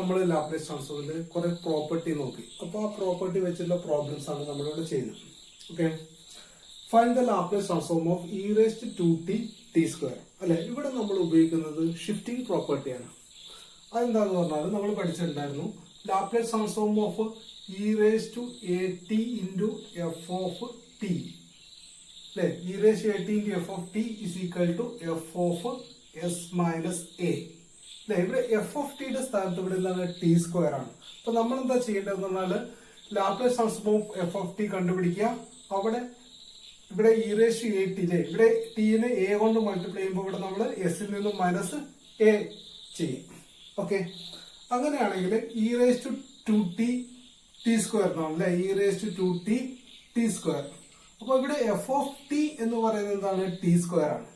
നമ്മൾ ലാപ്ലേസ് ട്രാൻസ്ഫോമിന്റെ കുറെ പ്രോപ്പർട്ടി നോക്കി. അപ്പോൾ ആ പ്രോപ്പർട്ടി വെച്ചുള്ള പ്രോബ്ലംസ് ആണ് നമ്മളിവിടെ ചെയ്യുന്നത്. Okay, find the Laplace transform of e raised to T T square അല്ലെ. ഇവിടെ നമ്മൾ ഉപയോഗിക്കുന്നത് ഷിഫ്റ്റിംഗ് പ്രോപ്പർട്ടിയാണ്. അതെന്താന്ന് പറഞ്ഞാൽ നമ്മൾ പഠിച്ചിട്ടുണ്ടായിരുന്നു Laplace transform of E raise to A t into f of t അല്ലെ. E raise to A t into f of T is equal to f of s minus a. ഇവിടെ എഫ് ഓഫ് ടിയുടെ സ്ഥാനത്ത് ഇവിടെ എന്താണ് T square ആണ്. അപ്പൊ നമ്മൾ എന്താ ചെയ്യേണ്ടതെന്ന് പറഞ്ഞാല് Laplace transform of F of T കണ്ടുപിടിക്കുക. അവിടെ ഇവിടെ E raise to A T യിലെ ഇവിടെ ടിനെ എ കൊണ്ട് മൾട്ടിപ്ലൈ ചെയ്യുമ്പോൾ ഇവിടെ നമ്മൾ എസിൽ നിന്നും മൈനസ് എ ചെയ്യും. ഓക്കെ, അങ്ങനെയാണെങ്കിൽ E raise to two T T square എന്നാണ് അല്ലെ. E raise to two T T square. അപ്പൊ ഇവിടെ എഫ് ഓഫ് ടി എന്ന് പറയുന്നത് എന്താണ് ടി സ്ക്വയർ ആണ്.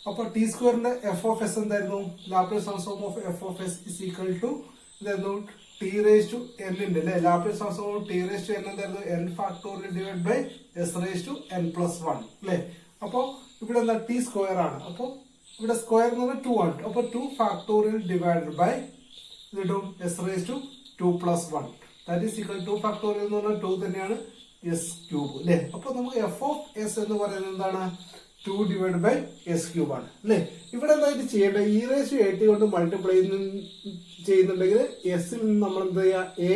അപ്പൊ ടി സ്ക്വയറിന്റെ എഫ് ഓഫ് എസ് എന്തായിരുന്നു? Laplace transform of F of S is equal to എന്തായിരുന്നു? ടി റേസ് ടു എൻ ഉണ്ട് അല്ലെ. Laplace transform of t raise to n എന്തായിരുന്നു? N factorial divide by S raise to N plus one അല്ലെ. അപ്പൊ ഇവിടെ എന്താ T square ആണ്. അപ്പൊ ഇവിടെ സ്ക്വയർ എന്ന് പറഞ്ഞാൽ 2 ആണ്. അപ്പൊ 2 ഫാക്ടോറിയൽ ഡിവൈഡ് ബൈ ഇതിടും എസ് റേസ് ടു 2 പ്ലസ് 1 ദാറ്റ് ഈസ് ഈക്വൽ 2 ഫാക്ടോറിയൽ എന്ന് പറഞ്ഞാൽ 2 തന്നെയാണ് എസ് ക്യൂബ് അല്ലെ. അപ്പൊ നമുക്ക് എഫ് ഓഫ് എസ് എന്ന് പറയുന്നത് എന്താണ്? 2 ഡിവൈഡ് ബൈ എസ് ക്യൂബ് ആണ് അല്ലെ. ഇവിടെ എന്തായിട്ട് ചെയ്യേണ്ടത്? E raise to A T കൊണ്ട് മൾട്ടിപ്ലൈ ചെയ്യുന്നുണ്ടെങ്കിൽ എസിൽ നിന്ന് നമ്മൾ എന്താ ചെയ്യുക? എ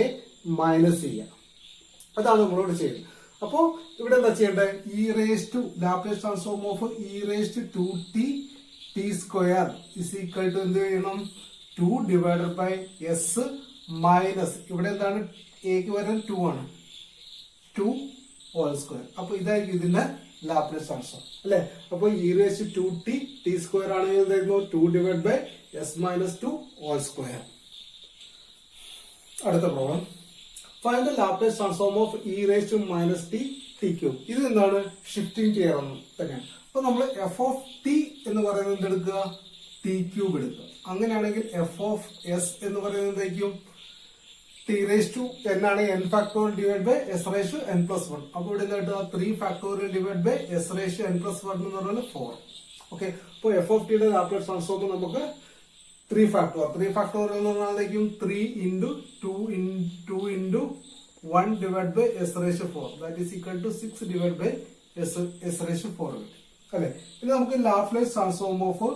മൈനസ് ചെയ്യുക. അതാണ് നമ്മളോട് ചെയ്യുന്നത്. അപ്പോ ഇവിടെ എന്താ ചെയ്യേണ്ടത്? E raise to Laplace transform of E raise to 2t T square is equal to എന്ത് ചെയ്യണം? 2 ഡിവൈഡഡ് ബൈ എസ് മൈനസ് ഇവിടെ എന്താണ്? എക്ക് വരാൻ 2 ആണ്, 2 ഹോൾ സ്ക്വയർ. അപ്പൊ ഇതായിരിക്കും ഇതിന്റെ ലാപ്ലേസ് ട്രാൻസ്ഫോം അല്ലെ. അപ്പൊ e raise to T T square ആണെങ്കിൽ എന്തായിരുന്നു? 2 divide by S minus 2 whole square. അടുത്ത problem, find the Laplace transform of E raise to minus T T cube. ഇത് എന്താണ്? ഷിഫ്റ്റിംഗ് തിയറം തന്നെയാണ്. അപ്പൊ നമ്മൾ എഫ് ഓഫ് ടി എന്ന് പറയുന്നത് എന്തെടുക്കുക? ടി ക്യൂബ് എടുക്കുക. അങ്ങനെയാണെങ്കിൽ എഫ് ഓഫ് എസ് എന്ന് പറയുന്നത് എന്തായിരിക്കും? ടി റേസ് ടു എൻ ആണ്, N factorial divide by S raise to N plus 1. അപ്പൊ ഇവിടെ എന്താ കിട്ടുക? 3 factorial divide by S raise to N plus 1 എന്ന് പറഞ്ഞാൽ 4. ഓക്കെ, അപ്പൊ എഫ് ഓഫ് ടിയുടെ ലാപ്ലേസ് ട്രാൻസ്ഫോം നമുക്ക് 3 ഫാക്ടോറിയൽ എന്ന് പറഞ്ഞാൽ 3 into 2 into 1 divide by S raise to 4 that is equal to 6 divide by S raise to 4 അല്ലെ. ഇനി നമുക്ക് Laplace transform of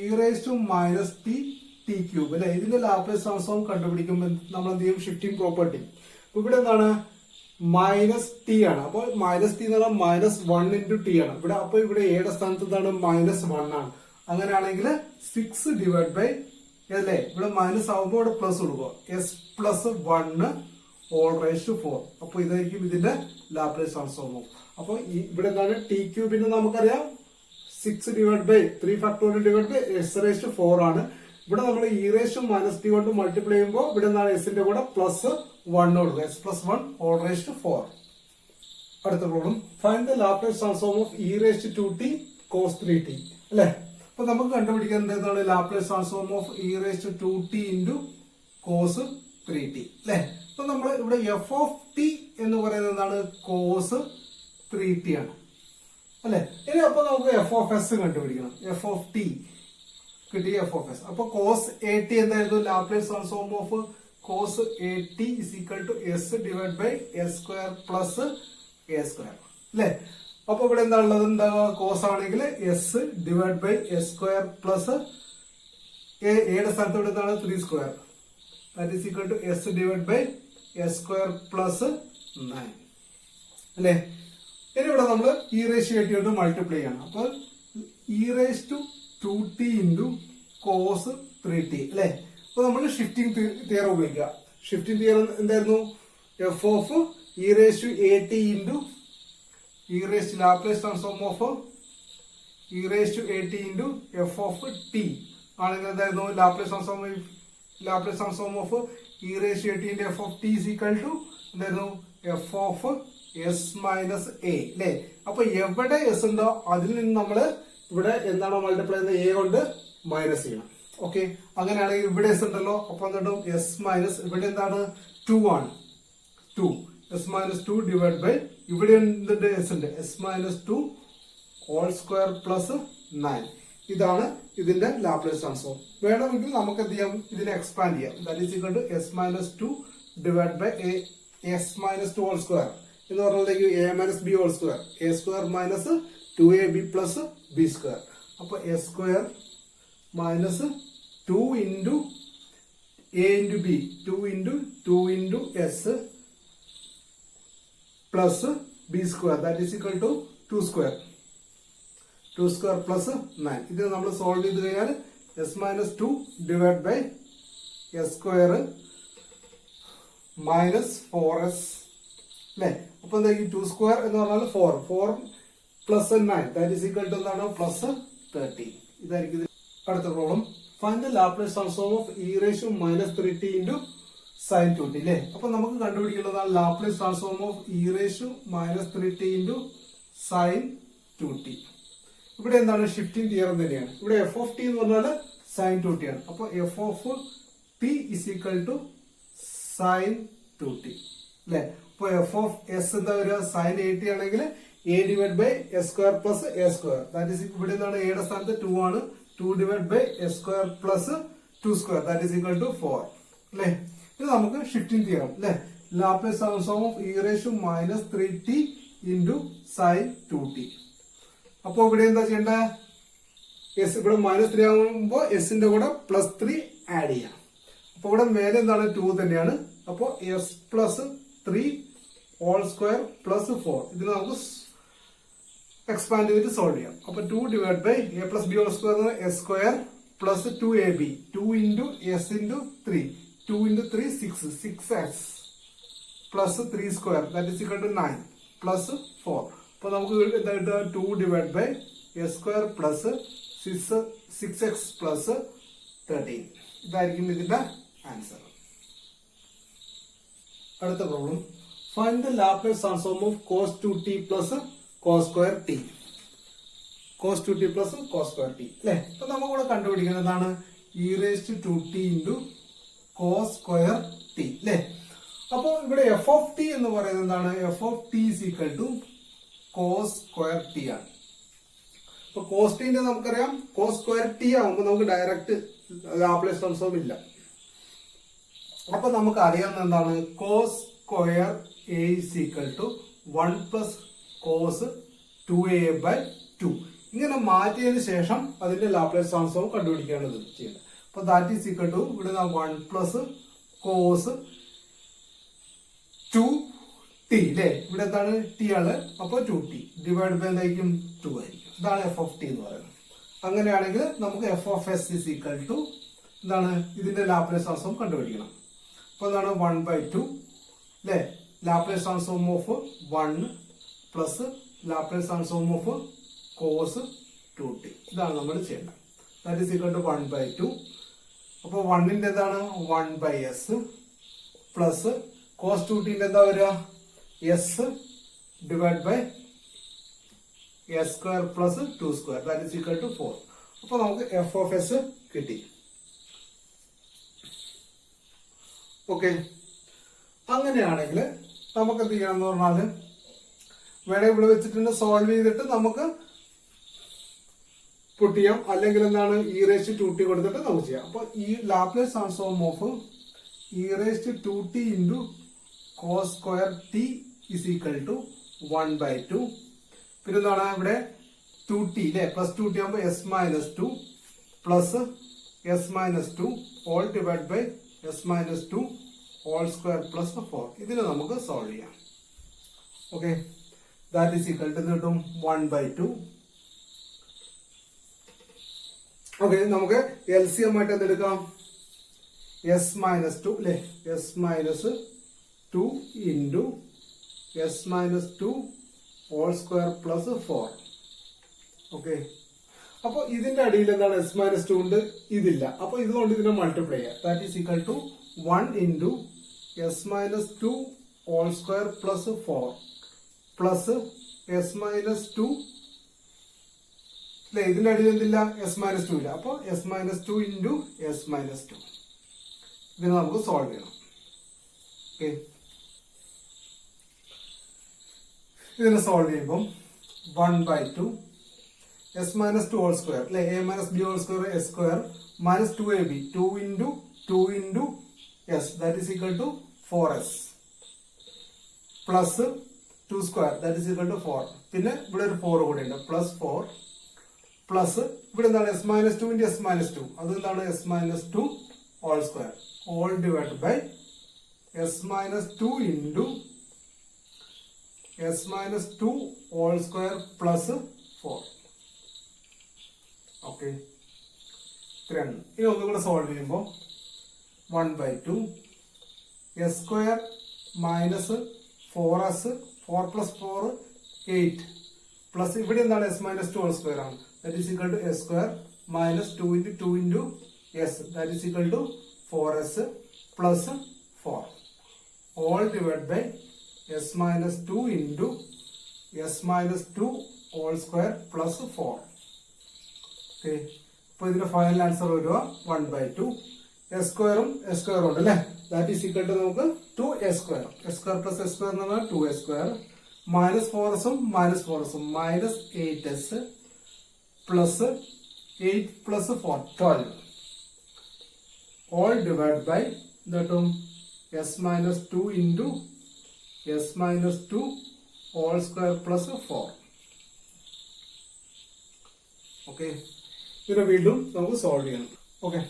E raise to minus T T cube അല്ലെ. ഇതിന്റെ Laplace transform കണ്ടുപിടിക്കുമ്പോൾ നമ്മൾ എന്ത് ചെയ്യും? Shifting property. ഇവിടെ എന്താണ്? മൈനസ് ടി ആണ്. അപ്പോൾ മൈനസ് ടി എന്ന് പറഞ്ഞാൽ മൈനസ് 1 ഇൻറ്റു ടി ആണ് ഇവിടെ. അപ്പൊ ഇവിടെ എയുടെ സ്ഥാനത്ത് എന്താണ്? മൈനസ് 1 ആണ്. അങ്ങനെയാണെങ്കിൽ 6 ഡിവൈഡ് ബൈ അല്ലേ, ഇവിടെ മൈനസ് ആവുമ്പോൾ ഇവിടെ പ്ലസ് കൊടുക്കുക. S plus 1 whole raise to 4. അപ്പൊ ഇതായിരിക്കും ഇതിന്റെ ലാപ്ലേസ് ട്രാൻസ്ഫോം. അപ്പൊ ഇവിടെ എന്താണ്? ടി ക്യൂബിന് നമുക്കറിയാം 6 divide by 3 factorial divide by S raise to 4 ആണ്. ഇവിടെ നമ്മൾ E raise to minus T കൊണ്ട് മൾട്ടിപ്ലൈ ചെയ്യുമ്പോൾ ഇവിടെ എന്താണ്? എസിന്റെ കൂടെ പ്ലസ് 1 കൊടുക്കുക. S plus 1 whole raise to 4. അടുത്ത problem, find the Laplace transform of E raise to 2t cos 3t അല്ലെ. അപ്പൊ നമുക്ക് കണ്ടുപിടിക്കാൻ എന്താണ്? Laplace transform of E raise to 2t into cos 3t അല്ലെ. അപ്പൊ നമ്മൾ ഇവിടെ എഫ് ഓഫ് ടി എന്ന് പറയുന്നത് എന്താണ്? കോസ് 3t ആണ് അല്ലെ. ഇനി അപ്പൊ നമുക്ക് എഫ് ഓഫ് എസ് കണ്ടുപിടിക്കണം. എഫ് ഓഫ് ടി കിട്ടി, എഫ് ഓഫ് എസ്. അപ്പൊ കോസ് എ ടി എന്തായിരുന്നു? Laplace transform of cos A T is equal to S divide by S square plus A square അല്ലെ. അപ്പൊ ഇവിടെ എന്താ ഉള്ളത്? എന്താ? കോസ് ആണെങ്കിൽ S divide by S square plus എയുടെ സ്ഥലത്ത് ഇവിടെ എന്താണ്? 3 square that is equal to S divide by S square plus 9 അല്ലെ. ഇനി ഇവിടെ നമ്മൾ E raise to A T കൊണ്ട് മൾട്ടിപ്ലൈ ചെയ്യണം. അപ്പൊ e raise to 2t into cos 3t അല്ലെ. അപ്പൊ നമ്മൾ ഷിഫ്റ്റിംഗ് തിയറം ഉപയോഗിക്കുക. ഷിഫ്റ്റിംഗ് തിയറം എന്തായിരുന്നു? F of E raise to A t into e raise to Laplace transform of E raise to A t into f of t ആണെങ്കിൽ എന്തായിരുന്നു? Laplace transform of E raise to A t into f of T is equal to എന്തായിരുന്നു? F of s minus A അല്ലെ. അപ്പൊ എവിടെ S ഉണ്ടോ അതിൽ നിന്ന് നമ്മള് ഇവിടെ എന്താണോ മൾട്ടിപ്ലൈ ചെയ്യുന്നത്? എ കൊണ്ട് മൈനസ് ചെയ്യണം. ഓക്കെ, അങ്ങനെയാണെങ്കിൽ ഇവിടെ എസ് ഉണ്ടല്ലോ. അപ്പൊ എന്തും എസ് മൈനസ് ഇവിടെ എന്താണ്? 2 ആണ്. 2 എസ് മൈനസ് 2 ഡിവൈഡ് ബൈ ഇവിടെ എന്തുണ്ട്? എസ് ഉണ്ട്. S minus 2 whole square plus 9. ഇതാണ് ഇതിന്റെ ലാപ്ലേസ് ട്രാൻസ്ഫോം. വേണമെങ്കിൽ നമുക്ക് എന്ത് ചെയ്യാം, ഇതിനെ എക്സ്പാൻഡ് ചെയ്യാം. That is equal to s minus two divide by S minus two whole square എന്ന് പറഞ്ഞാൽ a minus b whole square, a square minus 2ab plus b square. അപ്പൊ s square minus 2 into a into b, 2 into s plus b square that is equal to 2 square plus 9. ഇത് നമ്മൾ solve ചെയ്ത് കഴിഞ്ഞാൽ s minus 2 divide by S square minus 4s അല്ലെ. അപ്പൊ എന്താ 2 square എന്ന് പറഞ്ഞാൽ 4 plus 9 that is equal to എന്താണ്, പ്ലസ് 13. ഇതായിരിക്കും അടുത്ത problem. Find the Laplace transform of E raise to minus 3t into sine 2t അല്ലേ. അപ്പൊ നമുക്ക് കണ്ടുപിടിക്കേണ്ടതാണ് Laplace transform of E raise to minus 3t into sine 2t. ഇവിടെ എന്താണ്, shifting theorem തന്നെയാണ്. ഇവിടെ എഫ് ഓഫ് ടി എന്ന് പറഞ്ഞാൽ സൈൻ 2t ആണ്. അപ്പൊ F of T is equal to sine 2t അല്ലെ. അപ്പൊ എഫ് ഓഫ് എസ് എന്താ വരിക, സൈൻ 80 ആണെങ്കിൽ A divide by S square plus A square that is ഇവിടെ എന്താണ്, എയുടെ സ്ഥാനത്ത് 2 ആണ്. 2 divide by S square plus 2 square that is equal to 4 അല്ലെ. ഇത് നമുക്ക് ഷിഫ്റ്റിംഗ് തിയറം അല്ലെ. Laplace transform of E raise to minus 3t into sine 2t. അപ്പൊ ഇവിടെ എന്താ ചെയ്യേണ്ട, എസ് ഇവിടെ മൈനസ് 3 ആകുമ്പോ എസിന്റെ കൂടെ പ്ലസ് 3 ആഡ് ചെയ്യാം. അപ്പൊ ഇവിടെ മേലെ എന്താണ്, 2 തന്നെയാണ്. അപ്പൊ S plus 3 whole square plus 4 ഇതിന് നമുക്ക് എക്സ്പാൻഡ് ചെയ്തിട്ട് സോൾവ് ചെയ്യാം. അപ്പൊ 2 divide by A plus B whole square S square plus 2ab 2 into S into 3 2 into 3 6x plus 3 square that is equal to 9 plus 4. അപ്പൊ നമുക്ക് എന്താ കിട്ടുക, 2 divide by S square plus 6x plus 13. ഇതായിരിക്കും ഇതിന്റെ answer. അടുത്ത problem. Find the Laplace transform of cos 2t plus cos square t. cos 2t plus cos square t അല്ലെ. അപ്പൊ നമുക്കിവിടെ കണ്ടുപിടിക്കുന്നതാണ് e raise to 2t into cos square t അല്ലെ. അപ്പൊ ഇവിടെ എഫ് ഓഫ് ടി എന്ന് പറയുന്നത് എന്താണ്, F of T is equal to cos square T ആണ്. അപ്പൊ cos ടിന്റെ നമുക്കറിയാം, cos സ്ക്വയർ ടി ആകുമ്പോൾ നമുക്ക് ഡയറക്റ്റ് ലാപ്ലേസ് ട്രാൻസ്ഫോം ഇല്ല. അപ്പൊ നമുക്ക് അറിയാവുന്ന എന്താണ്, cos square A is equal to 1 plus cos 2a by 2. ഇങ്ങനെ മാറ്റിയതിനു ശേഷം അതിന്റെ ലാപ്ലേസ് ട്രാൻസ്ഫോം കണ്ടുപിടിക്കാണ് ചെയ്യുന്നത്. അപ്പൊ ദാറ്റ് ഈസ് ഈക്വൽ ടു ഇവിടെ 1 പ്ലസ് cos 2t അല്ലെ. ഇവിടെ എന്താണ്, ടി ആണ്. അപ്പൊ 2t ഡിവൈഡ് ബൈ എന്തായിരിക്കും, 2 ആയിരിക്കും. ഇതാണ് എഫ് ഓഫ് ടി എന്ന് പറയുന്നത്. അങ്ങനെയാണെങ്കിൽ നമുക്ക് F of S is equal to എന്താണ്, ഇതിന്റെ ലാപ്ലേസ് ട്രാൻസ്ഫോം കണ്ടുപിടിക്കണം. അപ്പൊ എന്താണ് 1/2 അല്ലെ. Laplace transform of 1 plus Laplace transform of cos 2t. ഇതാണ് നമ്മൾ ചെയ്യേണ്ടത്. That is equal to 1/2. അപ്പൊ 1ന്റെ എന്താണ്, 1/s പ്ലസ് cos 2t എന്താ വരിക, S divide by S square plus 2 square that is equal to 4. അപ്പൊ നമുക്ക് എഫ് ഓഫ് എസ് കിട്ടി. ഓക്കെ. അങ്ങനെയാണെങ്കിൽ നമുക്ക് എന്ത് ചെയ്യണം എന്ന് പറഞ്ഞാല്, വേണേ ഇവിടെ വെച്ചിട്ട് സോൾവ് ചെയ്തിട്ട് നമുക്ക് പുട്ട് ചെയ്യാം. അല്ലെങ്കിൽ എന്താണ്, ഇ റേസ് ടു 2t കൊടുത്തിട്ട് നമുക്ക് ചെയ്യാം. അപ്പൊ ഈ Laplace transform of E raise to 2t into cos square T is equal to 1/2. പിന്നെ എന്താണ്, ഇവിടെ 2t അല്ലെ, പ്ലസ് 2t ആകുമ്പോൾ S minus 2 plus S minus 2 all divide by S minus 2 whole square plus 4. ഇതിന് നമുക്ക് സോൾവ് ചെയ്യാം. Okay. That is equal to കിട്ടും 1/2. Okay. നമുക്ക് LCM ആയിട്ട് എന്തെടുക്കാം, എസ് മൈനസ് 2 അല്ലെ, S minus 2 into S minus 2 whole square plus 4. Okay. അപ്പൊ ഇതിന്റെ അടിയിൽ എന്താണ്, എസ് മൈനസ് 2 ഉണ്ട്, ഇതില്ല. അപ്പൊ ഇതുകൊണ്ട് ഇതിനെ മൾട്ടിപ്ലൈ ചെയ്യാം. That is equal to 1 into S minus 2 whole square plus 4 plus S minus 2 അല്ലെ. ഇതിന്റെ അടിയിൽ എന്തില്ല, എസ് മൈനസ് 2 ഇല്ല. അപ്പൊ S minus 2 into S minus 2. ഇതിനെ നമുക്ക് സോൾവ് ചെയ്യണം. ഓക്കെ. ഇതിനെ സോൾവ് ചെയ്യുമ്പോൾ 1/2 s minus two whole square അല്ലെ, a minus b whole square S square minus 2ab 2 into s that is equal to 4s plus 2 square that is equal to 4. പിന്നെ ഇവിടെ ഒരു 4 കൂടെ ഉണ്ട്, പ്ലസ് 4 പ്ലസ് ഇവിടെ എന്താണ് S minus 2 into S minus 2, അത് എന്താണ് S minus 2 whole square all divide by S minus 2 into S minus 2 whole square plus 4. Okay, ഇത്രയാണ്. ഇനി ഒന്നുകൂടെ സോൾവ് ചെയ്യുമ്പോൾ 1/2 S square minus 4s 4 plus 4 8 plus ഇവിടെ എന്താണ് എസ് മൈനസ് 2 ഹോൾ സ്ക്വയർ ആണ്, that is equal to S square minus 2 into 2 into എസ് that is equal to 4s plus 4 all divide by S minus 2 into S minus 2 whole square plus 4. Okay, ഇപ്പൊ ഇതിന്റെ final answer വരിക 1/2 S സ്ക്വയറും S സ്ക്വയറും ഉണ്ട് അല്ലെ, that is equal to നമുക്ക് 2s square, S square plus s square എന്ന് പറഞ്ഞാൽ 2s square minus 4s minus 4s minus 8s plus 8 plus 4 12 all divide by ദാറ്റും s minus 2 into S minus 2 whole square plus 4. Okay, ഇതിനെ വീണ്ടും നമുക്ക് solve ചെയ്യണം. Okay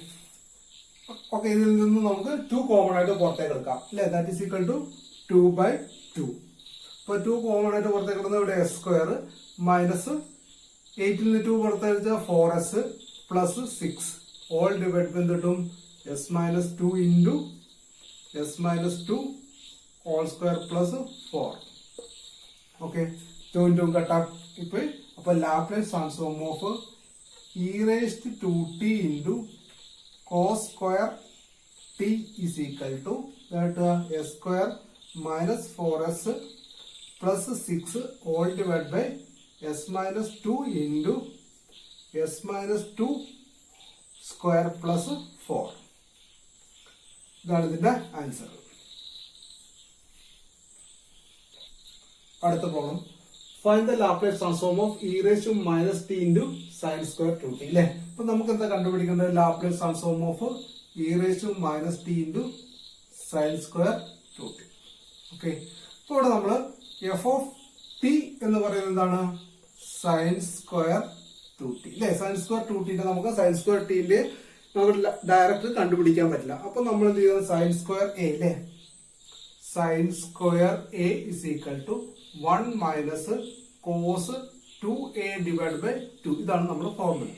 okay, ഇതിൽ നിന്ന് നമുക്ക് 2 കോമൺ ആയിട്ട് പുറത്തേക്ക് എടുക്കാം അല്ലെ, ദാറ്റ് ഈസ് ഈക്വൽ ടു 2/2. ഇപ്പൊ 2 കോമൺ ആയിട്ട് പുറത്തേക്ക് എടുക്കുന്നത് ഇവിടെ എസ് സ്ക്വയർ മൈനസ് 8ൽ നിന്ന് 2 പുറത്തേക്ക് 4s plus 6 all divide by കിട്ടും s minus 2 into S minus 2 whole square plus 4. Okay, 2 into കട്ടാം. അപ്പൊ Laplace transform of e raised to t into cos square t is equal to that s square minus 4s plus 6 all divided by s minus 2 into s minus 2 square plus 4. ഇതാണ് ഇതിന്റെ answer. അടുത്ത problem, find the Laplace transform of e raised to minus t into sin square 2t അല്ലെ. അപ്പൊ നമുക്ക് എന്താ കണ്ടുപിടിക്കേണ്ടത്, Laplace transform of e raised to minus t into sin square 2t. Okay, ഇപ്പൊ ഇവിടെ നമ്മള് f of t എന്ന് പറയുന്നത് എന്താണ്, sin square 2t അല്ലെ. sin square 2t നമുക്ക് sin square t ന്റെ നമുക്ക് ഡയറക്റ്റ് കണ്ടുപിടിക്കാൻ പറ്റില്ല. അപ്പൊ നമ്മൾ എന്ത് ചെയ്യുന്നത്, sin square a അല്ലെ, sin square a is equal to 1 minus cos 2a divided by 2. ഇതാണ് നമ്മുടെ ഫോർമുല.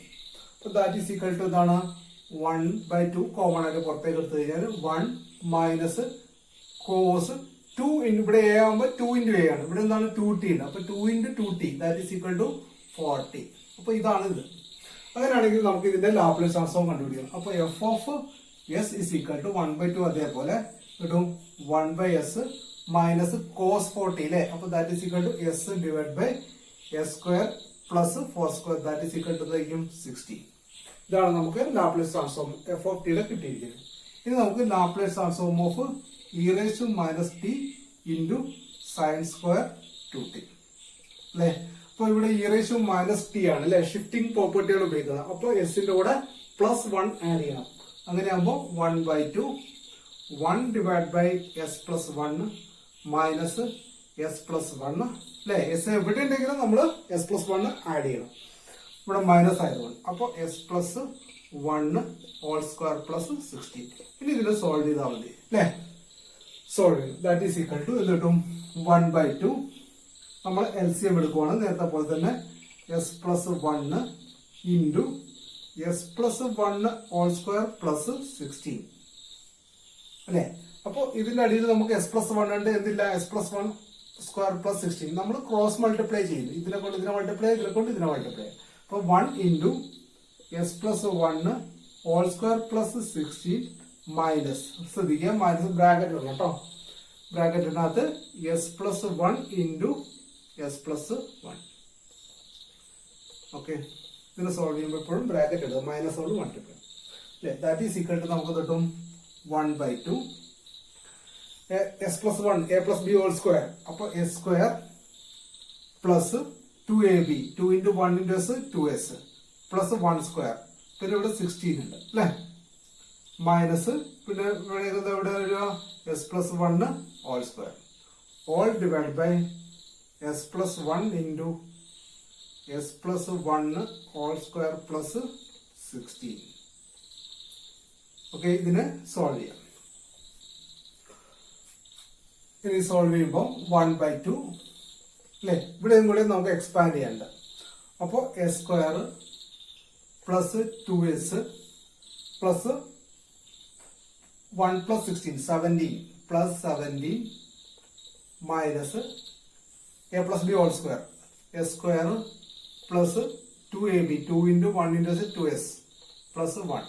അപ്പൊ ദാറ്റ് ഈസ് ഈക്വൽ ടു ഇതാണ് 1/2 കോമൺ ആയിട്ട് പുറത്തേക്ക് എടുത്തു കഴിഞ്ഞാൽ 1 മൈനസ് കോസ് 2 ഇവിടെ a ആകുമ്പോൾ 2 into a ആണ്, ഇവിടെ എന്താണ് 2t ഉണ്ട്, അപ്പൊ 2 into 2t that is equal to 40. അപ്പൊ ഇതാണ് ഇത്. അങ്ങനെയാണെങ്കിൽ നമുക്ക് ഇതിന്റെ ലാപ്ലേസ് ട്രാൻസ്ഫോം കണ്ടുപിടിക്കണം. അപ്പൊ F of S is equal to 1/2 അതേപോലെ കിട്ടും 1/s മൈനസ് കോസ് 40 അല്ലെ. അപ്പൊ that is equal to S divide by S square plus 4 square that is equal to 60. ഇതാണ് നമുക്ക് ലാപ്ലേസ് ട്രാൻസ്ഫോം എഫ് ഓഫ് ടിയുടെ കിട്ടിയിരിക്കുന്നത്. ഇനി നമുക്ക് Laplace transform of e raised to minus t into sin square 2t അല്ലെ. അപ്പൊ ഇവിടെ e raised to minus t ആണ് അല്ലെ, ഷിഫ്റ്റിംഗ് പ്രോപ്പർട്ടിയാണ് ഉപയോഗിക്കുന്നത്. അപ്പൊ എസിന്റെ കൂടെ പ്ലസ് 1 ആഡ് ചെയ്യണം. അങ്ങനെയാകുമ്പോൾ 1/2 1 divide by s plus 1 minus s plus 1 അല്ലെ. എസ് എവിടെ ഉണ്ടെങ്കിലും നമ്മൾ എസ് പ്ലസ് 1 ആഡ് ചെയ്യണം, ഇവിടെ മൈനസ് ആയതുകൊണ്ട്. അപ്പൊ S plus 1 whole square plus 16. ഇനി ഇതിനെ സോൾവ് ചെയ്താൽ മതി അല്ലെ. സോൾവ് ചെയ്യും, ദാറ്റ് ഈസ് ഈക്വൽ ടു എന്ത് കിട്ടും, 1/2 നമ്മൾ LCM എടുക്കുവാണ് നേരത്തെ പോലെ തന്നെ s plus 1 into s plus 1 whole square plus 16 അല്ലെ. അപ്പൊ ഇതിന്റെ അടിയിൽ നമുക്ക് എസ് പ്ലസ് 1 ഉണ്ട്, എന്തില്ല എസ് പ്ലസ് 1 സ്ക്വയർ പ്ലസ് 16 നമ്മൾ ക്രോസ് മൾട്ടിപ്ലൈ ചെയ്യുന്നു, ഇതിനെ കൊണ്ട് ഇതിനെ മൾട്ടിപ്ലൈ, ഇതിനെ കൊണ്ട് ഇതിനെ മൾട്ടിപ്ലൈ. അപ്പൊ 1 into s plus 1 whole square plus 16 minus, ശ്രദ്ധിക്കുക മൈനസ് ബ്രാക്കറ്റ് ഉണ്ട് കേട്ടോ, ബ്രാക്കറ്റിനകത്ത് s plus 1 into s plus 1. Okay, ഇതിനെ സോൾവ് ചെയ്യുമ്പോൾ എപ്പോഴും ബ്രാക്കറ്റ് ഇടുക, മൈനസ് കൊണ്ട് മൾട്ടിപ്ലൈ അല്ലെ. ദാറ്റ് ഈസ് ഈക്വൽ ടു നമുക്ക് കിട്ടും 1/2 s plus 1 a plus B whole square. അപ്പൊ s square plus 2ab 2 into 1 into s 2s plus 1 square പിന്നെ ഇവിടെ 16 ഉണ്ട് അല്ലെ മൈനസ് പിന്നെ ഇവിടെ വരിക s plus 1 all square all divide by s plus 1 into s plus 1 all square plus 16. Okay ഇതിനെ solve ചെയ്യാം. ഇനി സോൾവ് ചെയ്യുമ്പോൾ 1/2 അല്ലെ ഇവിടെയും കൂടെ നമുക്ക് എക്സ്പാൻഡ് ചെയ്യണ്ട. അപ്പോൾ s square plus 2s plus 1 plus 16 17 plus 17 minus a plus B whole square S square plus 2ab 2 into 1 into 2s plus 1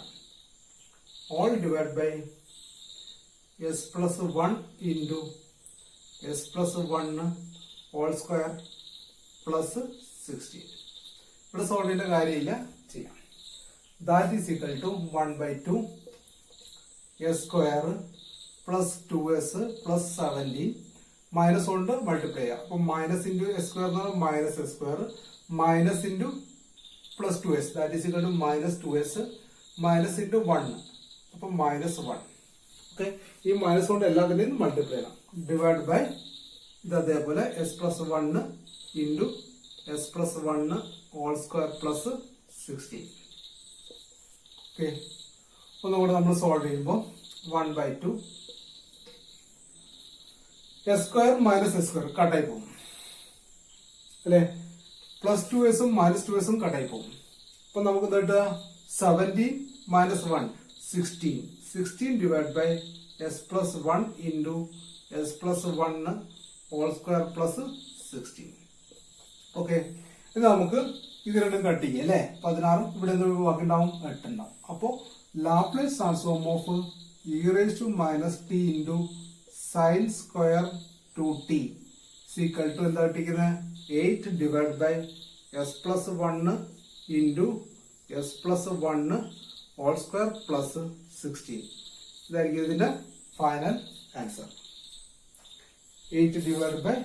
all divided by s plus 1 into s plus 1 whole square plus 16. ഇവിടെ solve ചെയ്യേണ്ട കാര്യമില്ല ചെയ്യാം. That is equal to 1/2 s square plus 2s plus 17 minus കൊണ്ട് multiply ചെയ്യാം. അപ്പൊ minus into s square എന്ന് പറഞ്ഞാൽ minus s square minus into plus 2s that is equal to minus 2s minus into 1 അപ്പൊ minus 1. Okay ഈ minus കൊണ്ട് എല്ലാത്തിന്റെയും multiply ചെയ്യണം. ഡിവൈഡ് ബൈ ഇത് അതേപോലെ s plus 1 into s plus 1 whole square plus 16. Okay ഒന്നുകൂടെ നമ്മൾ സോൾവ് ചെയ്യുമ്പോൾ 1/2 S square minus s square കട്ടായി പോകും അല്ലെ പ്ലസ് 2s മൈനസ് 2s കട്ടായി പോകും. അപ്പൊ നമുക്ക് എന്താ 17 minus 1 16 divide by s plus 1 into s plus 1 whole square plus 16. Okay ഇത് നമുക്ക് ഇത് രണ്ടും കട്ട് ചെയ്യാം അല്ലെ 16 ഇവിടെ നിന്ന് ബാക്കിണ്ടാവും 8 ഉണ്ടാവും. അപ്പോ Laplace transform of E raise to minus t into sine square 2t is equal to എന്താ കിട്ടിക്കുന്നത് 8 divide by s plus 1 into s plus 1 whole square plus 16. ഇതായിരിക്കും ഇതിന്റെ final answer. 8 divide by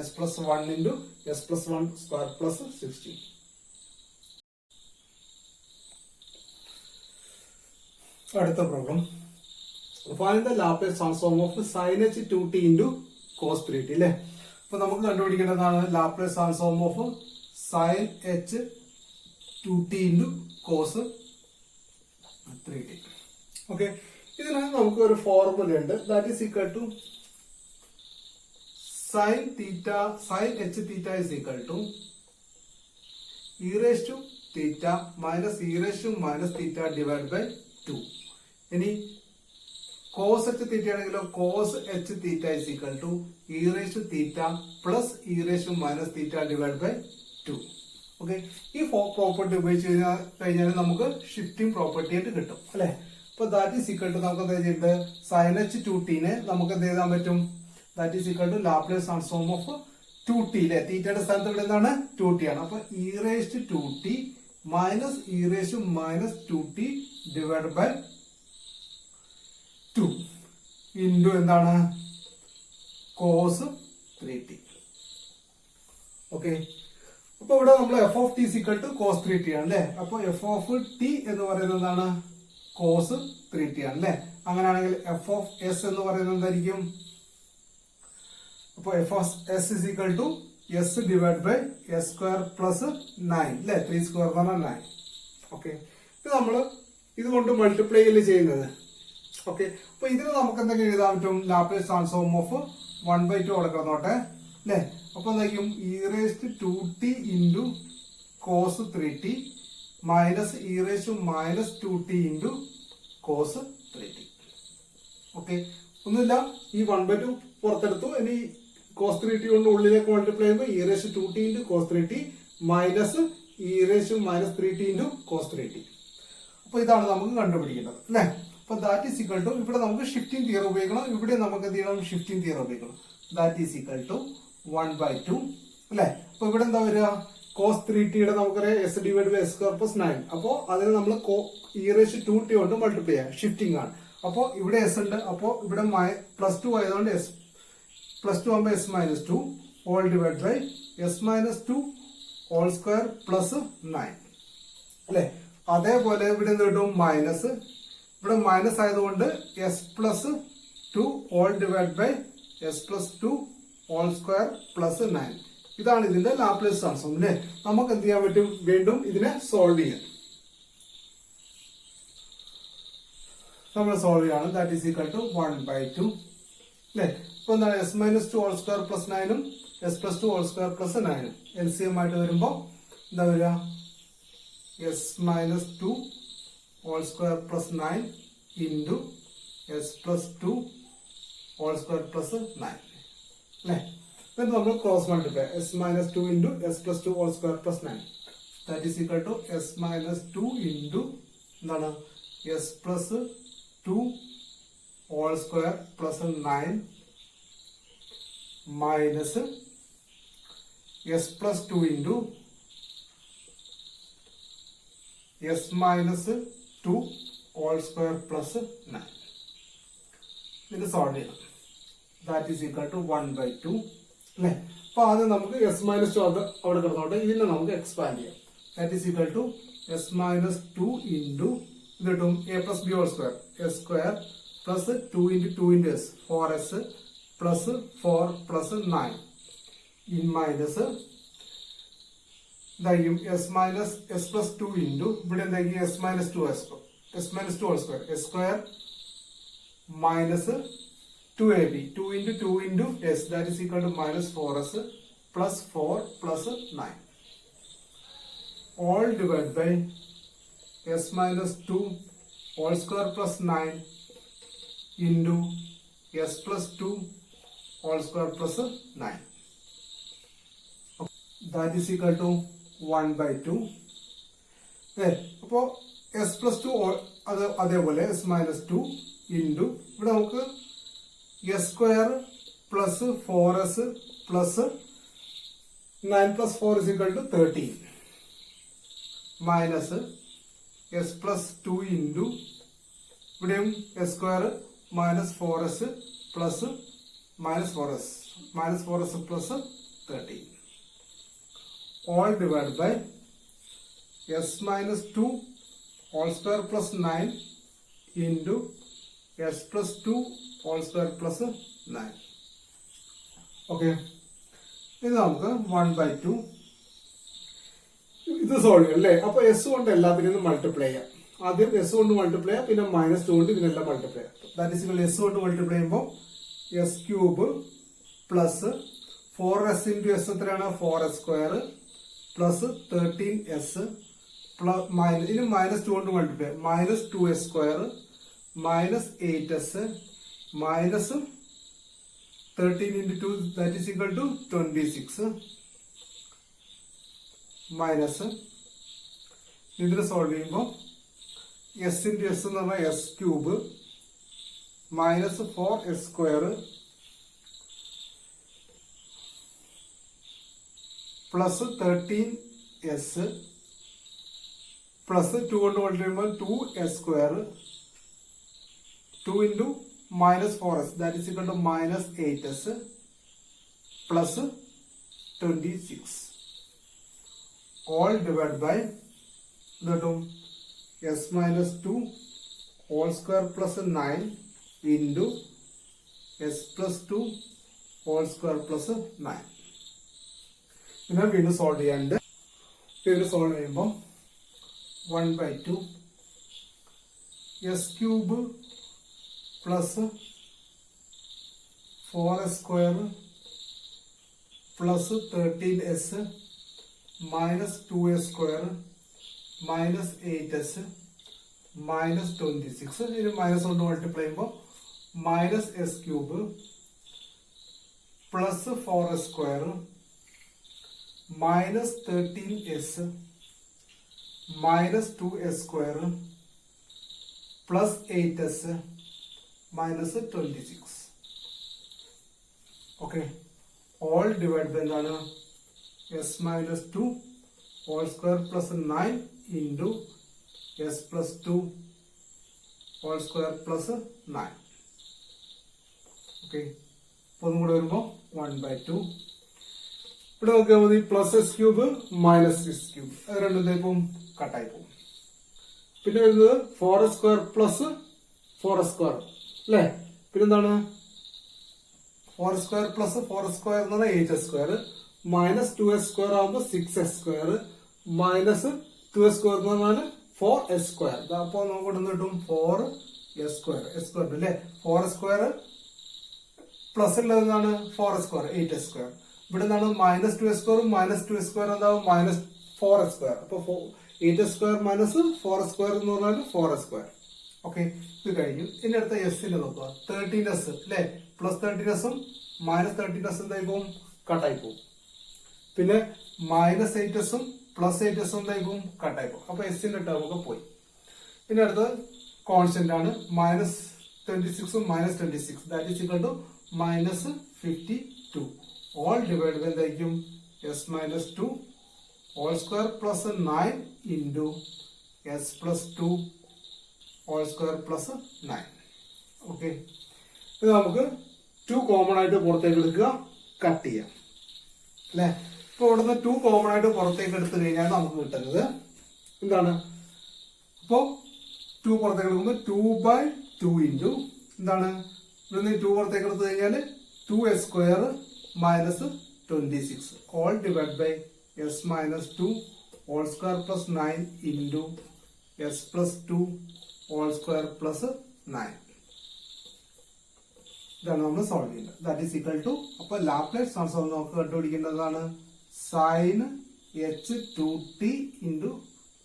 s plus 1 into s plus 1 square plus 16. അടുത്ത problem find the Laplace transform of sine h 2t into cos 3t അല്ലേ. അപ്പൊ നമുക്ക് കണ്ടുപിടിക്കേണ്ടതാണ് Laplace transform of sine h 2t into cos 3t. Okay ഇതിന് നമുക്ക് ഒരു formula ഉണ്ട് that is equal to sine theta sine h theta is equal to e raise to theta minus e raise to minus theta divide by 2. ഇനി cos h theta ആണെങ്കിലോ cos h theta is equal to e raise to theta plus e raise to minus theta divide by 2. Okay ഈ property ഉപയോഗിച്ച് കഴിഞ്ഞാൽ നമുക്ക് shifting property ആയിട്ട് കിട്ടും അല്ലെ. അപ്പൊ ദാറ്റ് ഈസ് ഈക്വൽ ടു നമുക്ക് എന്താ ചെയ്യേണ്ടത് സൈൻ h 2t നമുക്ക് എന്ത് ചെയ്താൻ പറ്റും that is equal to Laplace transform of 2t അല്ലെ. തീറ്റയുടെ സ്ഥാനത്ത് ഇവിടെ എന്താണ് 2t ആണ്. അപ്പൊ e raise to 2t minus e raise to minus 2t divide by 2 into എന്താണ് കോസ് 3t. ഓക്കെ അപ്പൊ ഇവിടെ നമ്മൾ f of t is equal to cos 3t ആണ് അല്ലെ. അപ്പൊ എഫ് ഓഫ് ടി എന്ന് പറയുന്നത് എന്താണ് കോസ് 3t ആണ് അല്ലെ. അങ്ങനെയാണെങ്കിൽ എഫ് ഓഫ് എസ് എന്ന് പറയുന്നത് എന്തായിരിക്കും അപ്പൊ F of S is equal to S divide by S square plus 9 അല്ലെ 3 സ്ക്വയർ എന്ന് പറഞ്ഞാൽ 9. ഓക്കെ ഇത് നമ്മൾ ഇതുകൊണ്ട് മൾട്ടിപ്ലൈ അല്ലേ ചെയ്യുന്നത്. ഓക്കെ അപ്പൊ ഇതിന് നമുക്ക് എന്തെങ്കിലും എഴുതാൻ പറ്റും ലാപ്ലേസ് ട്രാൻസ്ഫോം ഓഫ് 1/2 അവിടെ കിടന്നോട്ടെ അല്ലെ. അപ്പൊ എന്തായിരിക്കും e raise to 2t into cos 3t minus e raise to minus 2t into cos 3t. Okay ഒന്നുമില്ല ഈ 1/2 പുറത്തെടുത്തു. ഇനി കോസ് 3t കൊണ്ട് ഉള്ളിലേക്ക് മൾട്ടിപ്ലൈ ചെയ്യുമ്പോൾ e raise to 2t into cos 3t minus e raise to minus 3t into cos 3t. അപ്പൊ ഇതാണ് നമുക്ക് കണ്ടുപിടിക്കേണ്ടത് അല്ലെ. അപ്പൊ ദാറ്റ് ഈസ് ഈക്വൽ ടു ഇവിടെ നമുക്ക് ഷിഫ്റ്റിംഗ് തിയറം ഉപയോഗിക്കണം. ഇവിടെ നമുക്ക് എന്ത് ചെയ്യണം ഷിഫ്റ്റിംഗ് തിയറം ഉപയോഗിക്കണം. ദാറ്റ് ഈസ് ഈക്വൽ ടു 1/2 അല്ലെ. അപ്പൊ ഇവിടെ എന്താ വരിക കോസ് 3t യുടെ നമുക്കറിയാം s divide by S square plus 9. അപ്പോ അതിന് നമ്മൾ ഇ റേസ് ടു 2t കൊണ്ട് മൾട്ടിപ്ലൈ ചെയ്യാം ഷിഫ്റ്റിംഗ് ആണ്. അപ്പോ ഇവിടെ എസ് ഉണ്ട്. അപ്പോ ഇവിടെ +2 ആയതുകൊണ്ട് എസ് +2 ആകുമ്പോൾ s -2 all divide by s -2 whole square plus 9 അല്ലെ. അതേപോലെ ഇവിടെ എന്ത് കിട്ടും? മൈനസ്, ഇവിടെ മൈനസ് ആയതുകൊണ്ട് s plus 2 whole divide by s plus 2 whole square plus 9. ഇതാണ് ഇതിന്റെ ലാപ്ലേസ് ട്രാൻസ്ഫോം അല്ലെ. നമുക്ക് എന്ത് ചെയ്യാൻ പറ്റും? വീണ്ടും ഇതിനെ സോൾവ് ചെയ്യാം. നമ്മൾ സോൾവ് ചെയ്യാണ്. ദാറ്റ് ഈസ് ഈക്വൽ ടു 1/2 അല്ലെ. ഇപ്പൊ എന്താണ്? S minus 2 whole square plus 9 s plus 2 whole square plus 9 LCM ആയിട്ട് വരുമ്പോ എന്താ വരിക? S minus 2 whole square plus 9 into s plus 2 whole square plus 9 അല്ലെ. എന്നിട്ട് നമ്മൾ cross multiply s minus 2 into s plus 2 whole square plus 9 that is equal to s minus 2 into എന്താണ്? S plus 2 whole square plus 9 minus s plus 2 into S minus 2 whole square plus 9. ഇത് solve ചെയ്യണം. That is equal to 1/2 അല്ലെ. അപ്പൊ ആദ്യം നമുക്ക് S minus 2 അവിടെ കിടന്നോട്ടെ. ഇതിനെ നമുക്ക് എക്സ്പാൻഡ് ചെയ്യാം. That is equal to s minus 2 into ഇത് കിട്ടും a plus B whole square S square plus 2 into 2 into s 4s plus 4 plus 9 in minus എന്തായിരിക്കും? S minus s plus 2 into ഇവിടെ എന്തായിരിക്കും? S minus 2 s minus 2 whole square S square minus 2ab 2 into 2 into s that is equal to minus 4s plus 4 plus 9 all divided by s minus 2 whole square plus 9 into s plus 2 whole square plus 9. That is equal to 1/2. അപ്പോൾ S plus 2 അതേപോലെ S minus 2 into ഇവിടെ നമുക്ക് s square plus 4s plus 9 plus 4 is equal to 13 minus s plus 2 into ഇവിടെയും s square minus 4s plus minus 4s plus 13 all divided by s minus 2 whole square plus 9 into s plus 2 whole square plus 9. Okay. ഇത് നമുക്ക് 1/2 ഇത് solve ചെയ്യാം അല്ലേ. അപ്പൊ S കൊണ്ട് എല്ലാത്തിനും multiply ചെയ്യാം. ആദ്യം എസ് കൊണ്ട് മൾട്ടിപ്ലൈ ചെയ്യാം, പിന്നെ മൈനസ് 2 കൊണ്ട് ഇതിനെല്ലാം മൾട്ടിപ്ലൈ ചെയ്യാം. ദാറ്റ് ഈസ് എസ് കൊണ്ട് മൾട്ടിപ്ലൈ ചെയ്യുമ്പോൾ s cube plus 4s into s എത്രയാണ്? 4s square plus 13s plus minus ഇനി മൈനസ് 2 കൊണ്ട് multiply minus 2s square minus 8s minus 13 into 2 that is equal to 26 minus ഇതിന് solve ചെയ്യുമ്പോൾ s into s എന്ന് പറഞ്ഞാൽ s cube minus 4s square plus 13s plus 2 കൊണ്ട് multiply ചെയ്യുമ്പോൾ 2s square 2 into minus 4s that is equal to minus 8s plus 26 all divided by s minus 2 whole square plus 9 into s plus 2 whole square plus 9. ഇതിനെ വീണ്ടും solve ചെയ്യാണ്ട് ഇത് solve ചെയ്യുമ്പോൾ 1/2 s cube plus 4s square plus 13s minus 2s square minus 8s minus 26 ഇത് minus കൊണ്ട് multiply ചെയ്യുമ്പോൾ minus s cube plus 4s square minus 13s minus 2s square plus 8s minus 26. Okay. All divide by എന്താണ്? S minus 2 whole square plus 9 into s plus 2 whole square plus 9. Okay. അപ്പോൾ ഒന്നും കൂടെ വരുമ്പോൾ 1/2 ഇവിടെ നോക്കിയാൽ മതി plus s cube minus s cube അത് രണ്ടും ഇപ്പം കട്ടായി പോകും. പിന്നെ വരുന്നത് 4s² പ്ലസ് 4s² അല്ലേ. പിന്നെന്താണ് 4s² പ്ലസ് 4s² എന്ന് പറഞ്ഞാൽ 8s² മൈനസ് 2s² ആകുമ്പോൾ 6s² മൈനസ് 2s² എന്ന് പറഞ്ഞാൽ 4s². അപ്പൊ നമുക്ക് ഇവിടെ നിന്ന് കിട്ടും 4s² അല്ലേ. 4s² പ്ലസ് ഉള്ളതാണ് 4s², 8s². ഇവിടെ നിന്നാണ് മൈനസ് 2s² മൈനസ് 2s² എന്താവും മൈനസ് 4s². അപ്പൊ 8s² മൈനസ് 4s² എന്ന് പറഞ്ഞാൽ 4s². ഓക്കെ, ഇത് കഴിഞ്ഞു. ഇനി അടുത്ത എസിന്റെ നോക്കുക. 13s അല്ലെ. പ്ലസ് 13s മൈനസ് 13s എന്തായി പോകും കട്ടായി പോകും. പിന്നെ മൈനസ് 8s പ്ലസ് 8s എന്തായി പോകും കട്ടായി പോകും. അപ്പൊ എസിന്റെ ടേം ഒക്കെ പോയി. ഇനി അടുത്തത് കോൺസ്റ്റന്റ് ആണ്. Minus 26 minus 26 that is equal to minus 52 all divide by എന്തായിരിക്കും s minus 2 all square plus 9 into s plus 2 all square plus 9. Okay, ഇത് നമുക്ക് 2 കോമൺ ആയിട്ട് പുറത്തേക്ക് എടുക്കുക, കട്ട് ചെയ്യാം അല്ലെ. ഇപ്പൊ ഇവിടുന്ന് 2 കോമൺ ആയിട്ട് പുറത്തേക്ക് എടുത്തു കഴിഞ്ഞാൽ നമുക്ക് കിട്ടുന്നത് എന്താണ്? അപ്പോ 2 പുറത്തേക്ക് എടുക്കുമ്പോൾ 2/2 ഇൻറ്റു എന്താണ്? ഇവിടുന്ന് 2 പുറത്തേക്ക് എടുത്തു കഴിഞ്ഞാൽ 2s² minus 26 all divide by s minus 2 all square plus 9 into s plus 2 all square plus 9. ഇതാണ് നമ്മൾ സോൾവ് ചെയ്യുന്നത്. ദാറ്റ് ഈസ് ഈക്വൽ ടു, അപ്പൊ ലാപ്ലേസ് ട്രാൻസ്ഫോം നമുക്ക് കണ്ടുപിടിക്കേണ്ടതാണ് sine h2t into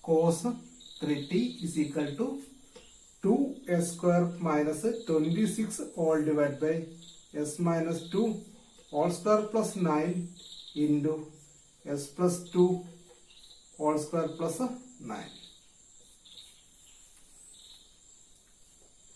cos 3t is equal to 2s² minus 26 all divide by s മൈനസ് 2 all square plus 9 into s plus 2 all square plus 9.